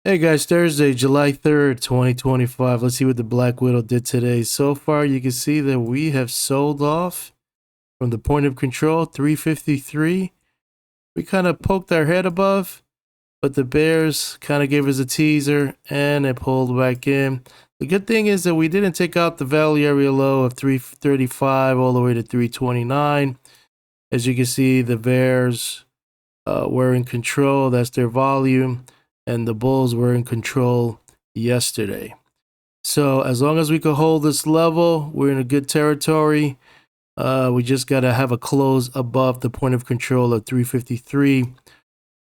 Hey guys, Thursday, July 3rd, 2025. Let's see what the Black Widow did today. So far, you can see that we have sold off from the point of control, 353. We kind of poked our head above, but the bears kind of gave us a teaser and it pulled back in. The good thing is that we didn't take out the value area low of 335 all the way to 329. As you can see, the bears were in control. That's their volume. And the bulls were in control yesterday. So as long as we can hold this level, we're in a good territory. We just got to have a close above the point of control of 353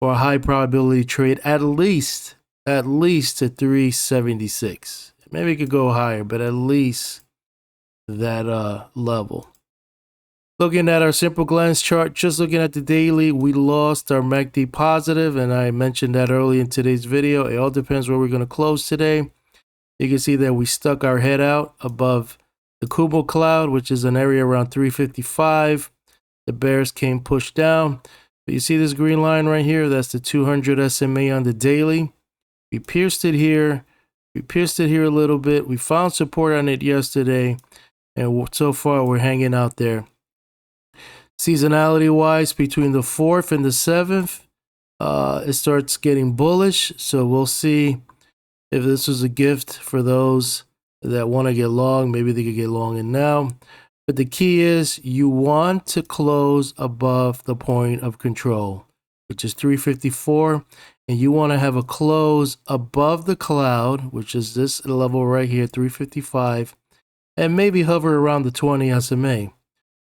for a high probability trade, at least to 376. Maybe it could go higher, but at least that level. Looking at our simple glance chart, just looking at the daily, we lost our MACD positive, and I mentioned that early in today's video. It all depends where we're going to close today. You can see that we stuck our head out above the Kumo cloud, which is an area around 355. The bears came pushed down. But you see this green line right here? That's the 200 SMA on the daily. We pierced it here. We pierced it here a little bit. We found support on it yesterday, and so far we're hanging out there. Seasonality wise, between the 4th and the 7th, it starts getting bullish. So we'll see if this was a gift for those that want to get long. Maybe they could get long in now. But the key is you want to close above the point of control, which is 354. And you want to have a close above the cloud, which is this level right here, 355. And maybe hover around the 20 SMA.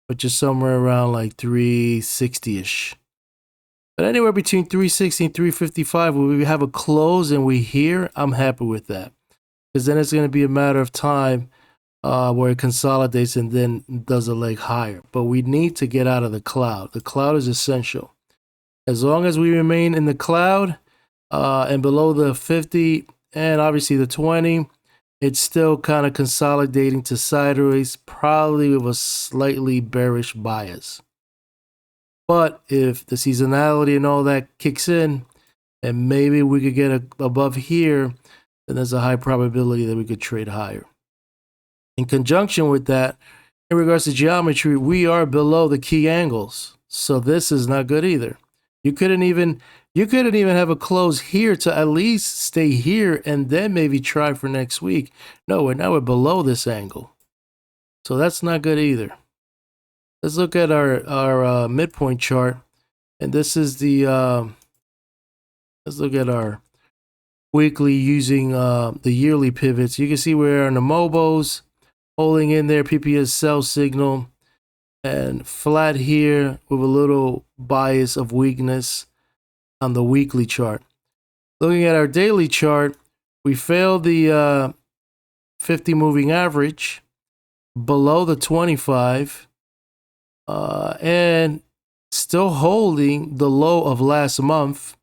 Which is somewhere around like 360-ish. But anywhere between 360 and 355, when we have a close and we here, I'm happy with that. Because then it's going to be a matter of time where it consolidates and then does a leg higher. But we need to get out of the cloud. The cloud is essential. As long as we remain in the cloud and below the 50 and obviously the 20, it's still kind of consolidating to sideways, probably with a slightly bearish bias. But if the seasonality and all that kicks in, and maybe we could get above here, then there's a high probability that we could trade higher. In conjunction with that, in regards to geometry, we are below the key angles. So this is not good either. You couldn't even have a close here to at least stay here and then maybe try for next week. No, now we're below this angle. So that's not good either. Let's look at our midpoint chart. And this is the, let's look at our weekly using the yearly pivots. You can see we're on the Mobos, holding in there, PPS sell signal. And flat here with a little bias of weakness on the weekly chart. Looking at our daily chart, we failed the 50 moving average below the 25 and still holding the low of last month,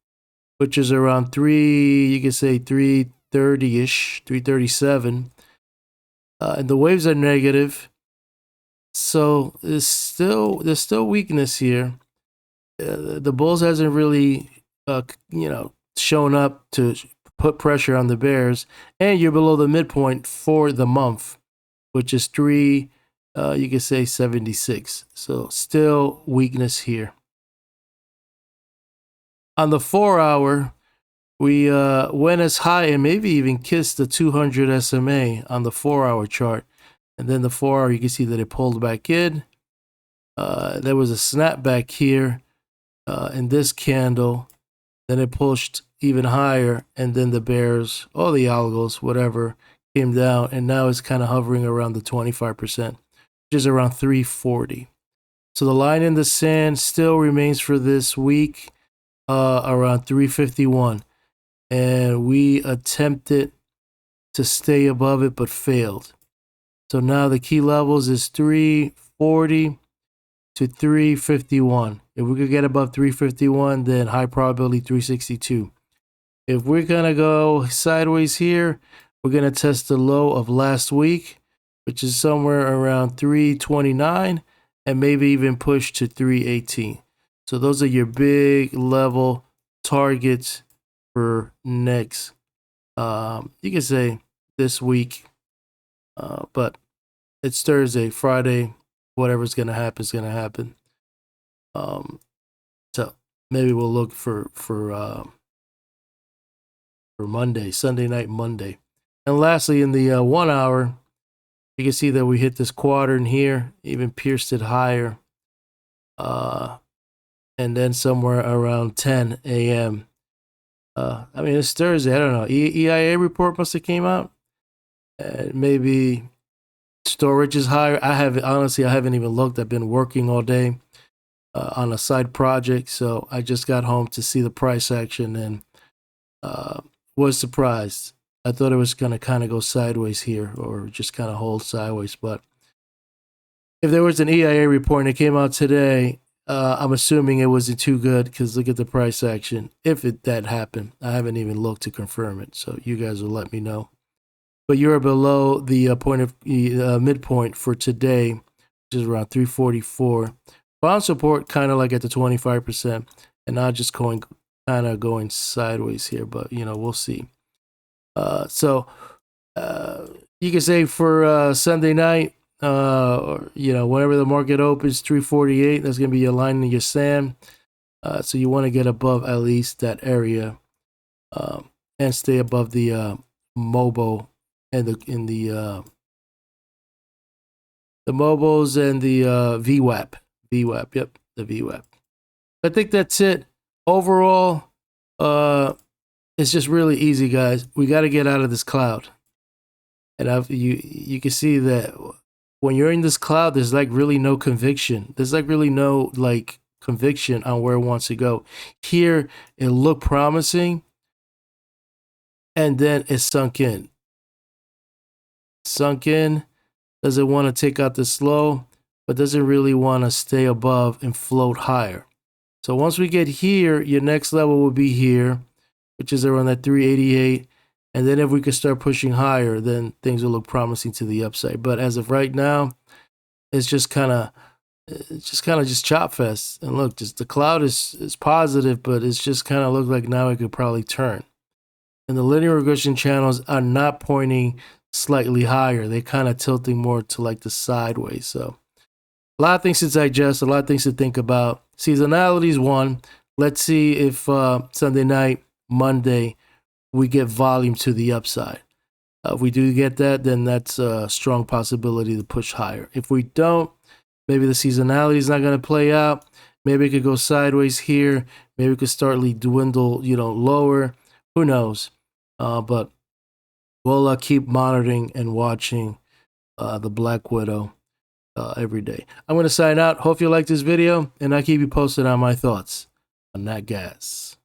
which is around you can say 330-ish, 337. And the waves are negative. So there's still weakness here. The bulls hasn't really, shown up to put pressure on the bears, and you're below the midpoint for the month, which is you can say 76. So still weakness here. On the 4-hour, we went as high and maybe even kissed the 200 SMA on the 4-hour chart. And then the 4-hour, you can see that it pulled back in. There was a snapback here in this candle. Then it pushed even higher. And then the bears, or the algos, whatever, came down. And now it's kind of hovering around the 25%, which is around 340. So the line in the sand still remains for this week around 351. And we attempted to stay above it, but failed. So now the key levels is 340 to 351. If we could get above 351, then high probability 362. If we're going to go sideways here, we're going to test the low of last week, which is somewhere around 329, and maybe even push to 318. So those are your big level targets for next You can say this week, but it's Thursday, Friday. Whatever's gonna happen is gonna happen. So maybe we'll look for Monday, Sunday night, Monday. And lastly, in the 1 hour, you can see that we hit this quadrant here, even pierced it higher. And then somewhere around 10 a.m. I mean, it's Thursday. I don't know. EIA report must have came out. Maybe storage is higher. I haven't even looked. I've been working all day on a side project, so I just got home to see the price action and was surprised. I thought it was going to kind of go sideways here or just kind of hold sideways. But if there was an EIA report and it came out today, I'm assuming it wasn't too good because look at the price action. If that happened, I haven't even looked to confirm it, so you guys will let me know. But you're below the point of midpoint for today, which is around 344. Bond support kind of like at the 25%, and not just going sideways here, but we'll see. So you can say for Sunday night, or whenever the market opens, 348. That's gonna be your line in your sand. So you want to get above at least that area, and stay above the MOBO and the MOBOs and the VWAP. Yep, the VWAP. I think that's it. Overall, it's just really easy, guys. We got to get out of this cloud, and you can see that when you're in this cloud, there's like really no conviction. There's like really no conviction on where it wants to go. Here, it looked promising, and then it sunk in. Doesn't want to take out the slow, but doesn't really want to stay above and float higher. So once we get here, your next level will be here, which is around that 388. And then if we could start pushing higher, then things will look promising to the upside. But as of right now, it's just kind of chop fest. And look, just the cloud is positive, but it's just kind of look like now it could probably turn. And the linear regression channels are not pointing slightly higher. They're kind of tilting more to like the sideways. So a lot of things to digest, a lot of things to think about. Seasonality is one. Let's see if Sunday night, Monday, we get volume to the upside. If we do get that, then that's a strong possibility to push higher. If we don't, maybe the seasonality is not going to play out. Maybe it could go sideways here. Maybe it could start to dwindle, lower. Who knows? But we'll keep monitoring and watching the Black Widow every day. I'm going to sign out. Hope you like this video, and I'll keep you posted on my thoughts on that gas.